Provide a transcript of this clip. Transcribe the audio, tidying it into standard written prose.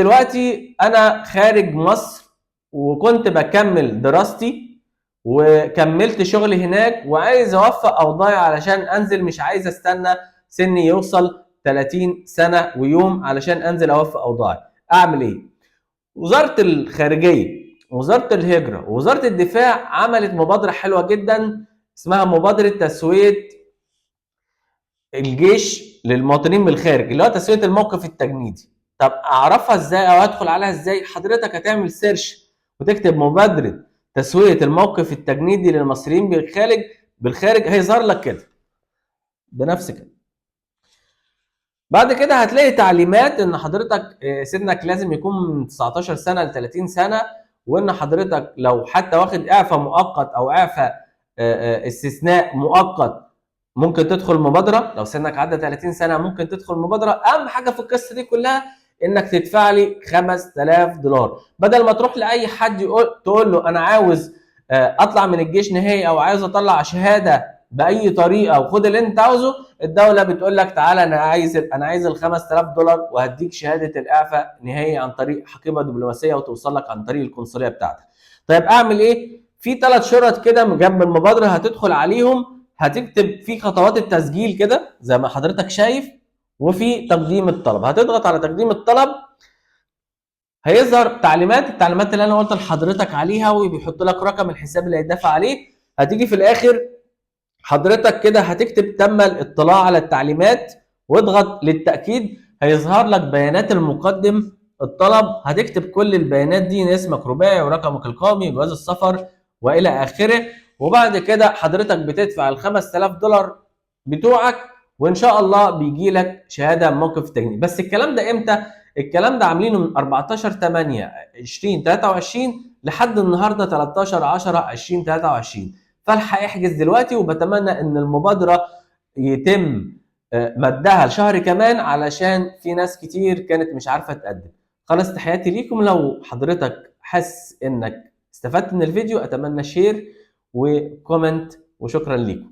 دلوقتي انا خارج مصر وكنت بكمل دراستي وكملت شغلي هناك وعايز اوفق اوضاعي علشان انزل، مش عايز استنى سني يوصل 30 سنة ويوم علشان انزل اوفق اوضاعي. اعمل ايه؟ وزارة الخارجية، وزارة الهجرة، ووزارة الدفاع عملت مبادرة حلوة جدا اسمها مبادرة تسوية الجيش للمواطنين بالخارج، اللي هو تسوية الموقف التجنيدي. طب اعرفها ازاي او ادخل عليها ازاي؟ حضرتك هتعمل سيرش وتكتب مبادرة تسوية الموقف التجنيدي للمصريين بالخارج هيظهر لك كده بنفس كده. بعد كده هتلاقي تعليمات ان حضرتك سنك لازم يكون من 19 سنة ل 30 سنة، وان حضرتك لو حتى واخد اعفاء مؤقت او اعفاء استثناء مؤقت ممكن تدخل مبادرة. لو سنك عدى 30 سنة ممكن تدخل مبادرة. اهم حاجة في القصة دي كلها انك تدفع لي $5000 بدل ما تروح لاي حد تقول له انا عاوز اطلع من الجيش نهائي او عاوز اطلع شهادة باي طريقة وخد اللي انت عاوزه. الدولة بتقول لك تعالى انا عايز $5000 وهديك شهادة الاعفاء نهائي عن طريق حقيبة دبلوماسية وتوصل لك عن طريق القنصلية بتاعتك. طيب اعمل ايه؟ في 3 شرط كده جنب المبادرة هتدخل عليهم، هتكتب في خطوات التسجيل كده زي ما حضرتك شايف، وفي تقديم الطلب. هتضغط على تقديم الطلب هيظهر التعليمات اللي انا قلت لحضرتك عليها، وبيحط لك رقم الحساب اللي هيدفع عليه. هتيجي في الاخر حضرتك كده هتكتب تم الاطلاع على التعليمات واضغط للتأكيد. هيظهر لك بيانات المقدم الطلب، هتكتب كل البيانات دي، اسمك رباعي ورقمك القومي جواز السفر والى اخره. وبعد كده حضرتك بتدفع $5000 بتوعك وان شاء الله بيجي لك شهاده موقف تجنيدي. بس الكلام ده امتى؟ الكلام ده عاملينه من 14/8/2023 لحد النهارده 13/10/2023. فالحق احجز دلوقتي، وبتمنى ان المبادره يتم مدها لشهر كمان علشان في ناس كتير كانت مش عارفه تقدم. خلاص، تحياتي ليكم. لو حضرتك حاسس انك استفدت من الفيديو اتمنى شير وكومنت، وشكرا ليكم.